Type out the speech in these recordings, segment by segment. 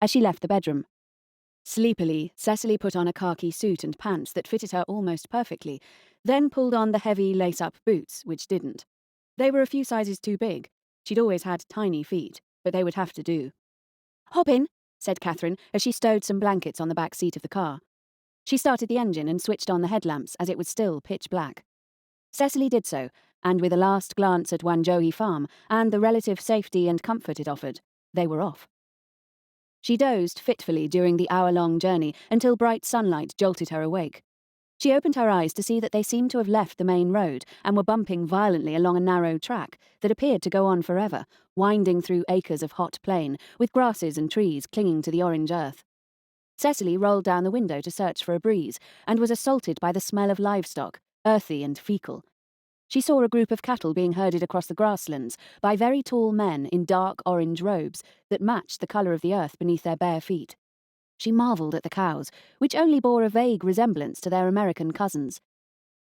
as she left the bedroom. Sleepily, Cecily put on a khaki suit and pants that fitted her almost perfectly, then pulled on the heavy lace-up boots, which didn't. They were a few sizes too big. She'd always had tiny feet, but they would have to do. "Hop in," said Catherine as she stowed some blankets on the back seat of the car. She started the engine and switched on the headlamps as it was still pitch black. Cecily did so, and with a last glance at Wanjohi Farm and the relative safety and comfort it offered, they were off. She dozed fitfully during the hour-long journey until bright sunlight jolted her awake. She opened her eyes to see that they seemed to have left the main road and were bumping violently along a narrow track that appeared to go on forever, winding through acres of hot plain, with grasses and trees clinging to the orange earth. Cecily rolled down the window to search for a breeze, and was assaulted by the smell of livestock, earthy and fecal. She saw a group of cattle being herded across the grasslands by very tall men in dark orange robes that matched the colour of the earth beneath their bare feet. She marvelled at the cows, which only bore a vague resemblance to their American cousins.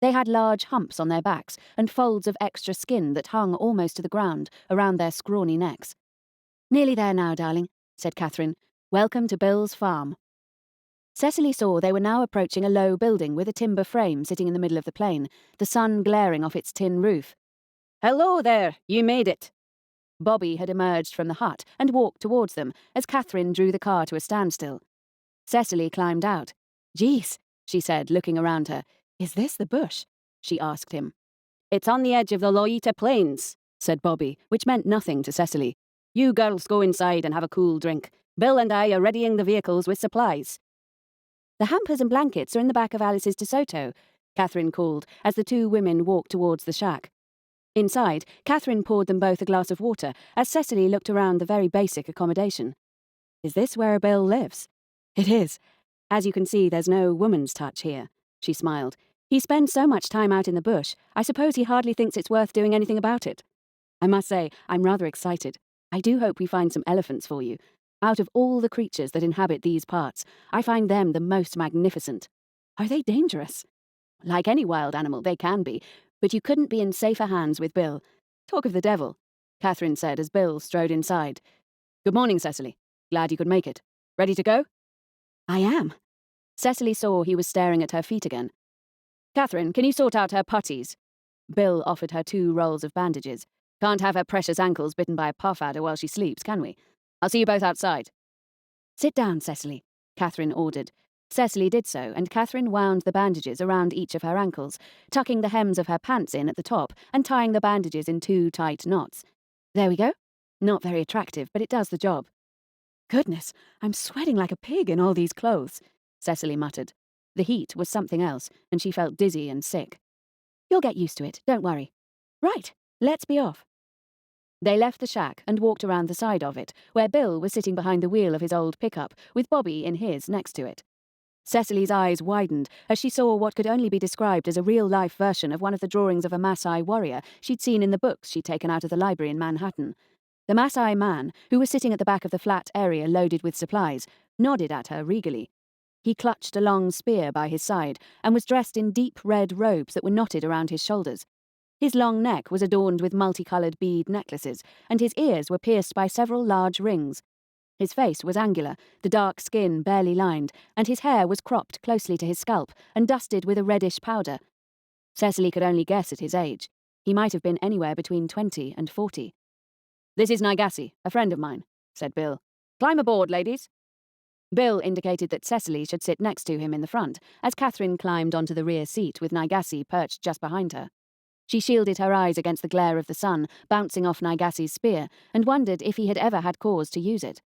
They had large humps on their backs and folds of extra skin that hung almost to the ground around their scrawny necks. "Nearly there now, darling," said Catherine. "Welcome to Bill's farm." Cecily saw they were now approaching a low building with a timber frame sitting in the middle of the plain, the sun glaring off its tin roof. "Hello there, you made it." Bobby had emerged from the hut and walked towards them as Catherine drew the car to a standstill. Cecily climbed out. "Geez," she said, looking around her. "Is this the bush?" she asked him. "It's on the edge of the Loita Plains," said Bobby, which meant nothing to Cecily. "You girls go inside and have a cool drink. Bill and I are readying the vehicles with supplies." "The hampers and blankets are in the back of Alice's DeSoto," Catherine called as the two women walked towards the shack. Inside, Catherine poured them both a glass of water as Cecily looked around the very basic accommodation. "Is this where Bill lives?" "It is. As you can see, there's no woman's touch here," she smiled. "He spends so much time out in the bush, I suppose he hardly thinks it's worth doing anything about it. I must say, I'm rather excited. I do hope we find some elephants for you. Out of all the creatures that inhabit these parts, I find them the most magnificent. Are they dangerous?" "Like any wild animal, they can be, but you couldn't be in safer hands with Bill. Talk of the devil," Catherine said as Bill strode inside. "Good morning, Cecily. Glad you could make it. Ready to go?" "I am." Cecily saw he was staring at her feet again. "Catherine, can you sort out her puttees?" Bill offered her 2 rolls of bandages. "Can't have her precious ankles bitten by a puff adder while she sleeps, can we? I'll see you both outside." "Sit down, Cecily," Catherine ordered. Cecily did so, and Catherine wound the bandages around each of her ankles, tucking the hems of her pants in at the top and tying the bandages in 2 tight knots. "There we go. Not very attractive, but it does the job." "Goodness, I'm sweating like a pig in all these clothes," Cecily muttered. The heat was something else, and she felt dizzy and sick. "You'll get used to it, don't worry. Right, let's be off." They left the shack and walked around the side of it, where Bill was sitting behind the wheel of his old pickup, with Bobby in his next to it. Cecily's eyes widened as she saw what could only be described as a real-life version of one of the drawings of a Maasai warrior she'd seen in the books she'd taken out of the library in Manhattan. The Maasai man, who was sitting at the back of the flat area loaded with supplies, nodded at her regally. He clutched a long spear by his side and was dressed in deep red robes that were knotted around his shoulders. His long neck was adorned with multicoloured bead necklaces, and his ears were pierced by several large rings. His face was angular, the dark skin barely lined, and his hair was cropped closely to his scalp and dusted with a reddish powder. Cecily could only guess at his age. He might have been anywhere between 20 and 40. "This is Naigassi, a friend of mine," said Bill. "Climb aboard, ladies." Bill indicated that Cecily should sit next to him in the front, as Catherine climbed onto the rear seat with Naigassi perched just behind her. She shielded her eyes against the glare of the sun, bouncing off Naigassi's spear, and wondered if he had ever had cause to use it.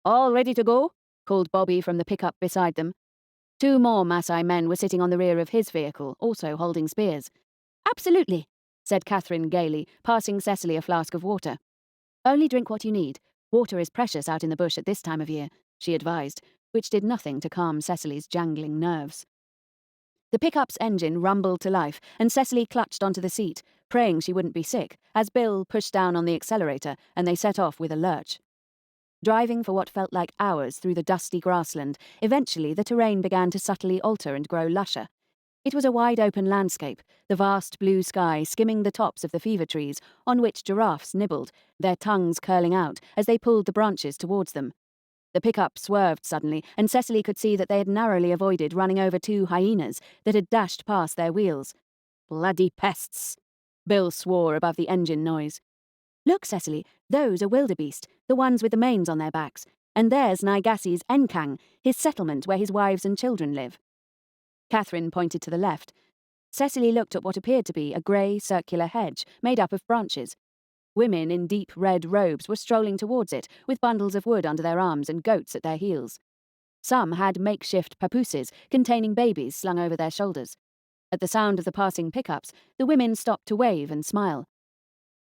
"All ready to go?" called Bobby from the pickup beside them. 2 more Maasai men were sitting on the rear of his vehicle, also holding spears. "Absolutely," said Catherine gaily, passing Cecily a flask of water. "Only drink what you need. Water is precious out in the bush at this time of year," she advised, which did nothing to calm Cecily's jangling nerves. The pickup's engine rumbled to life, and Cecily clutched onto the seat, praying she wouldn't be sick, as Bill pushed down on the accelerator and they set off with a lurch. Driving for what felt like hours through the dusty grassland, eventually the terrain began to subtly alter and grow lusher. It was a wide-open landscape, the vast blue sky skimming the tops of the fever trees, on which giraffes nibbled, their tongues curling out as they pulled the branches towards them. The pickup swerved suddenly, and Cecily could see that they had narrowly avoided running over 2 hyenas that had dashed past their wheels. Bloody pests! Bill swore above the engine noise. Look, Cecily, those are wildebeest, the ones with the manes on their backs, and there's Naigassi's Enkang, his settlement where his wives and children live. Catherine pointed to the left. Cecily looked at what appeared to be a grey, circular hedge made up of branches. Women in deep red robes were strolling towards it, with bundles of wood under their arms and goats at their heels. Some had makeshift papooses containing babies slung over their shoulders. At the sound of the passing pickups, the women stopped to wave and smile.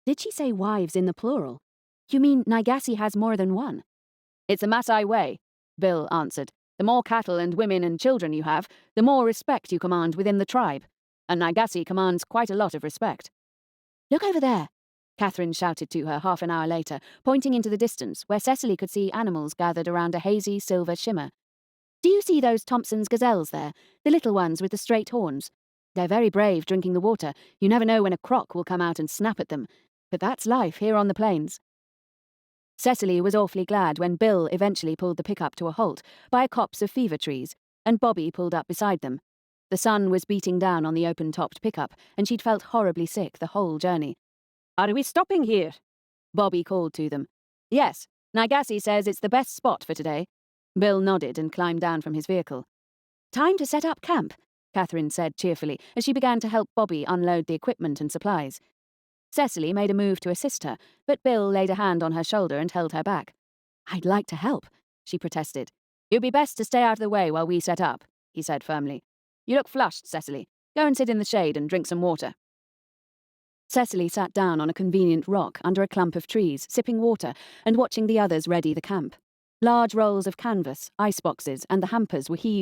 Did she say wives in the plural? You mean Naigassi has more than one? It's a Maasai way, Bill answered. The more cattle and women and children you have, the more respect you command within the tribe. And Naigassi commands quite a lot of respect. Look over there, Catherine shouted to her half an hour later, pointing into the distance where Cecily could see animals gathered around a hazy silver shimmer. Do you see those Thompson's gazelles there, the little ones with the straight horns? They're very brave drinking the water. You never know when a croc will come out and snap at them. But that's life here on the plains. Cecily was awfully glad when Bill eventually pulled the pickup to a halt by a copse of fever trees, and Bobby pulled up beside them. The sun was beating down on the open-topped pickup, and she'd felt horribly sick the whole journey. Are we stopping here? Bobby called to them. Yes, Naigassi says it's the best spot for today. Bill nodded and climbed down from his vehicle. Time to set up camp, Catherine said cheerfully as she began to help Bobby unload the equipment and supplies. Cecily made a move to assist her, but Bill laid a hand on her shoulder and held her back. I'd like to help, she protested. You'd be best to stay out of the way while we set up, he said firmly. You look flushed, Cecily. Go and sit in the shade and drink some water. Cecily sat down on a convenient rock under a clump of trees, sipping water and watching the others ready the camp. Large rolls of canvas, iceboxes, and the hampers were heaved